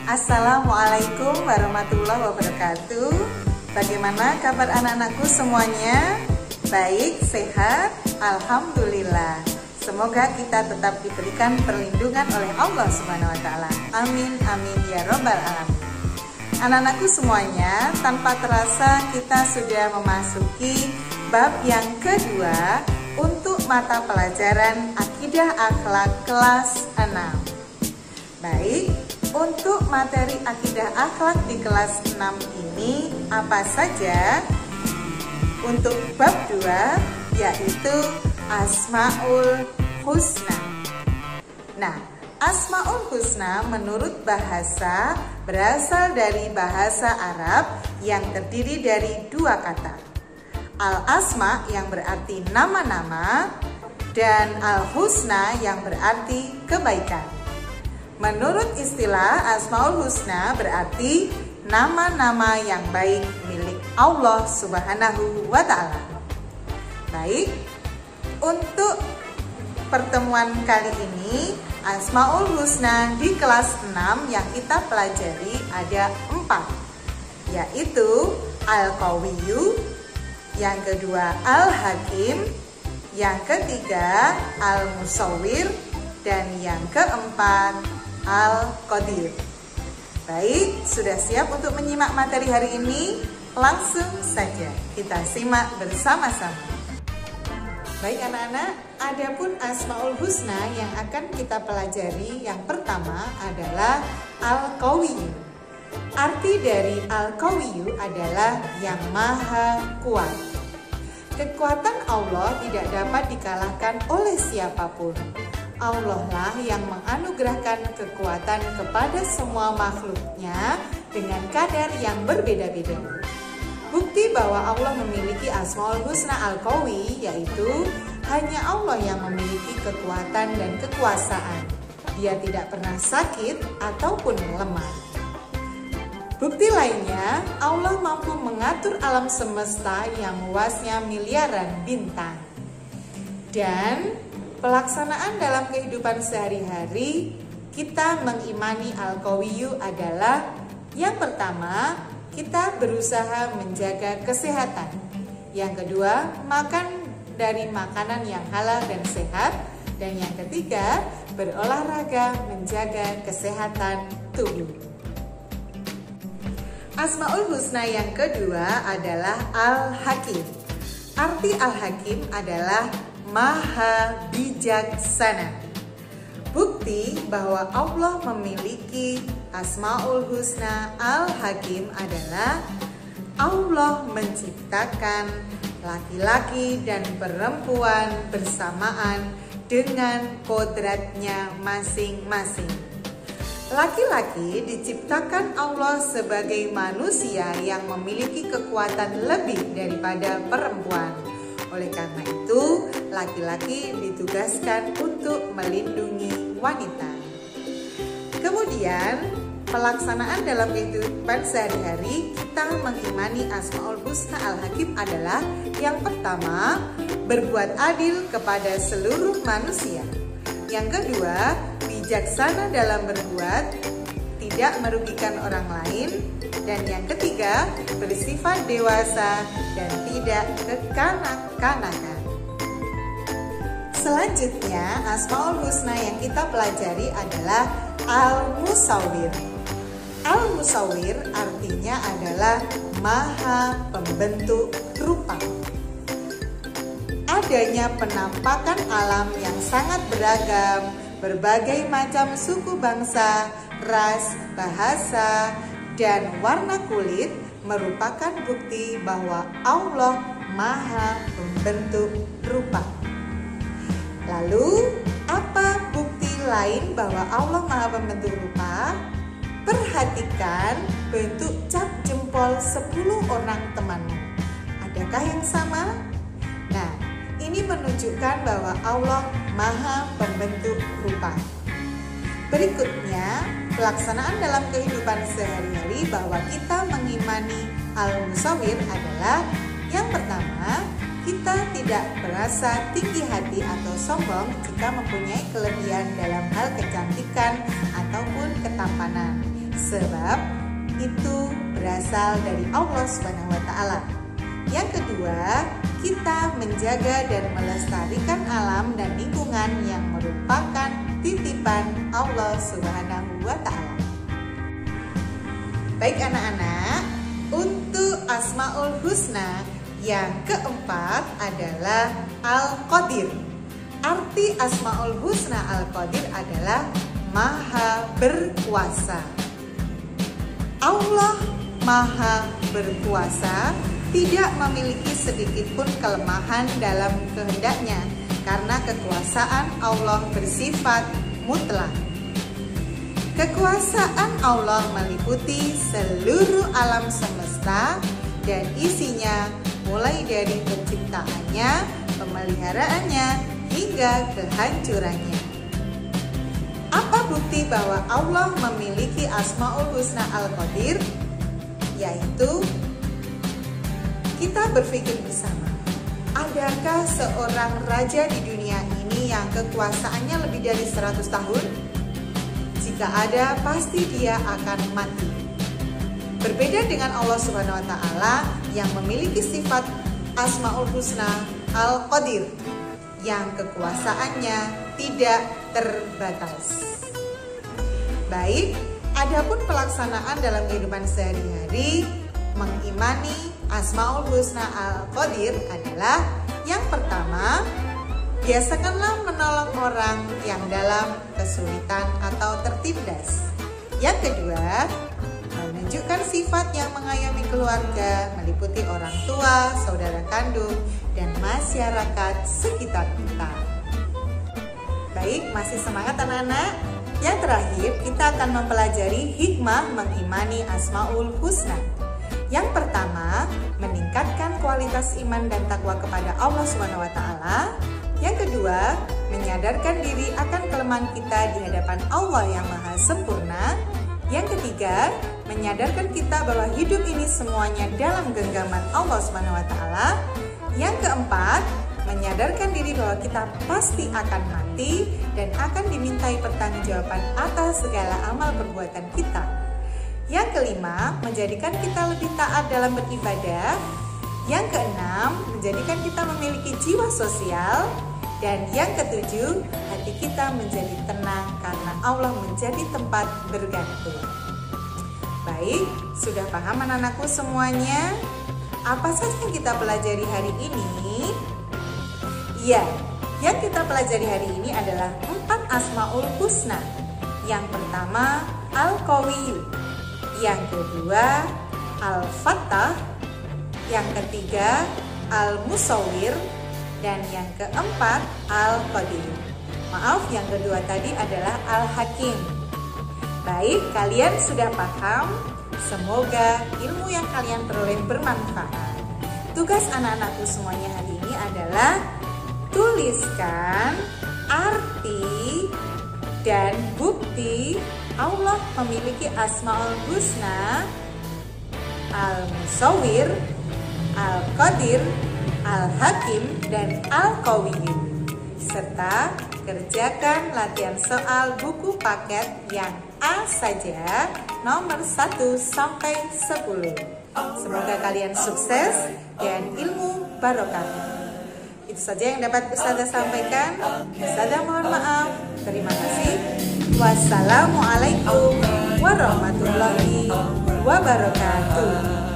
Assalamualaikum warahmatullahi wabarakatuh. Bagaimana kabar anak-anakku semuanya? Baik, sehat? Alhamdulillah. Semoga kita tetap diberikan perlindungan oleh Allah Subhanahu wa Ta'ala. Amin, amin ya Rabbal alamin. Anak-anakku semuanya, tanpa terasa kita sudah memasuki bab yang kedua untuk mata pelajaran Akidah Akhlak kelas 6. Baik, untuk materi Akidah Akhlak di kelas 6 ini apa saja? Untuk bab 2 yaitu Asmaul Husna. Nah, Asmaul Husna menurut bahasa berasal dari bahasa Arab yang terdiri dari dua kata. Al-Asma yang berarti nama-nama dan Al-Husna yang berarti kebaikan. Menurut istilah Asmaul Husna berarti nama-nama yang baik milik Allah Subhanahu wa Ta'ala. Baik, untuk pertemuan kali ini Asmaul Husna di kelas 6 yang kita pelajari ada 4, yaitu Al-Qawiyyu, yang kedua Al-Hakim, yang ketiga Al-Musawwir, dan yang keempat Al-Qadir. Baik, sudah siap untuk menyimak materi hari ini? Langsung saja kita simak bersama-sama. Baik anak-anak, adapun Asmaul Husna yang akan kita pelajari yang pertama adalah Al-Qawiyyu. Arti dari Al-Qawiyyu adalah yang maha kuat. Kekuatan Allah tidak dapat dikalahkan oleh siapapun. Allah lah yang menganugerahkan kekuatan kepada semua makhluknya dengan kadar yang berbeda-beda. Bukti bahwa Allah memiliki Asmaul Husna Al-Qawi yaitu hanya Allah yang memiliki kekuatan dan kekuasaan. Dia tidak pernah sakit ataupun lemah. Bukti lainnya, Allah mampu mengatur alam semesta yang luasnya miliaran bintang. Dan pelaksanaan dalam kehidupan sehari-hari, kita mengimani Al-Qawiyyu adalah yang pertama, kita berusaha menjaga kesehatan. Yang kedua, makan dari makanan yang halal dan sehat. Dan yang ketiga, berolahraga menjaga kesehatan tubuh. Asmaul Husna yang kedua adalah Al-Hakim. Arti Al-Hakim adalah maha bijaksana. Bukti bahwa Allah memiliki Asmaul Husna Al-Hakim adalah Allah menciptakan laki-laki dan perempuan bersamaan dengan kodratnya masing-masing. Laki-laki diciptakan Allah sebagai manusia yang memiliki kekuatan lebih daripada perempuan. Oleh karena itu, laki-laki ditugaskan untuk melindungi wanita. Kemudian, pelaksanaan dalam kehidupan sehari-hari, kita mengimani Asmaul Husna Al-Hakim adalah yang pertama, berbuat adil kepada seluruh manusia. Yang kedua, bijaksana dalam berbuat, tidak merugikan orang lain. Dan yang ketiga, bersifat dewasa dan tidak kekanak-kanakan. Selanjutnya, Asmaul Husna yang kita pelajari adalah Al-Musawwir. Al-Musawwir artinya adalah maha pembentuk rupa. Adanya penampakan alam yang sangat beragam, berbagai macam suku bangsa, ras, bahasa, dan warna kulit merupakan bukti bahwa Allah maha pembentuk rupa. Lalu, apa bukti lain bahwa Allah maha pembentuk rupa? Perhatikan bentuk cap jempol 10 orang temanmu. Adakah yang sama? Nah, ini menunjukkan bahwa Allah maha pembentuk rupa. Berikutnya, pelaksanaan dalam kehidupan sehari-hari bahwa kita mengimani Al-Musawwir adalah yang pertama, kita tidak merasa tinggi hati atau sombong jika mempunyai kelebihan dalam hal kecantikan ataupun ketampanan. sebab itu berasal dari Allah Subhanahu wa taala. Yang kedua, kita menjaga dan melestarikan alam dan lingkungan yang merupakan titipan Allah Subhanahu wa taala. Baik anak-anak, untuk Asmaul Husna yang keempat adalah Al-Qadir. Arti Asmaul Husna Al-Qadir adalah Maha Berkuasa. Allah Maha Berkuasa tidak memiliki sedikit pun kelemahan dalam kehendaknya karena kekuasaan Allah bersifat mutlak. Kekuasaan Allah meliputi seluruh alam semesta dan isinya mulai dari penciptaannya, pemeliharaannya, hingga kehancurannya. Apa bukti bahwa Allah memiliki Asmaul Husna Al-Qadir? Yaitu kita berpikir bersama, adakah seorang raja di dunia ini yang kekuasaannya lebih dari 100 tahun? Jika ada, pasti dia akan mati. Berbeda dengan Allah Subhanahu wa taala yang memiliki sifat Asmaul Husna Al-Qadir yang kekuasaannya tidak terbatas. Baik, adapun pelaksanaan dalam kehidupan sehari-hari mengimani Asmaul Husna Al-Qadir adalah yang pertama, biasakanlah menolong orang yang dalam kesulitan atau tertindas. Yang kedua, menunjukkan sifat yang mengayomi keluarga, meliputi orang tua, saudara kandung, dan masyarakat sekitar kita. Baik, masih semangat anak-anak? Yang terakhir, kita akan mempelajari hikmah mengimani Asmaul Husna. Yang pertama, meningkatkan kualitas iman dan takwa kepada Allah Subhanahu wa taala. Yang kedua, menyadarkan diri akan kelemahan kita di hadapan Allah yang Maha Sempurna. Yang ketiga, menyadarkan kita bahwa hidup ini semuanya dalam genggaman Allah Subhanahu wa taala. Yang keempat, menyadarkan diri bahwa kita pasti akan mati dan akan dimintai pertanggungjawaban atas segala amal perbuatan kita. Yang kelima, menjadikan kita lebih taat dalam beribadah. Yang keenam, menjadikan kita memiliki jiwa sosial. Dan yang ketujuh, hati kita menjadi tenang karena Allah menjadi tempat bergantung. Baik, sudah paham anak-anakku semuanya? Apa saja yang kita pelajari hari ini? Ya, yang kita pelajari hari ini adalah 4 Asmaul Husna. Yang pertama, Al-Qawi. Yang kedua, Al-Fattah. Yang ketiga, Al-Musawwir. Dan yang keempat, Al-Qadir. Maaf, yang kedua tadi adalah Al-Hakim. Baik, kalian sudah paham? Semoga ilmu yang kalian peroleh bermanfaat. Tugas anak-anakku semuanya hari ini adalah tuliskan arti dan bukti Allah memiliki Asmaul Husna, Al-Musawwir, Al-Qadir, Al-Hakim, dan Al-Qawi. Serta kerjakan latihan soal buku paket yang A saja, nomor 1 sampai 10. Semoga kalian sukses dan ilmu barokah. Itu saja yang dapat Ustazah sampaikan. Ustazah mohon maaf. Terima kasih. Wassalamualaikum warahmatullahi wabarakatuh.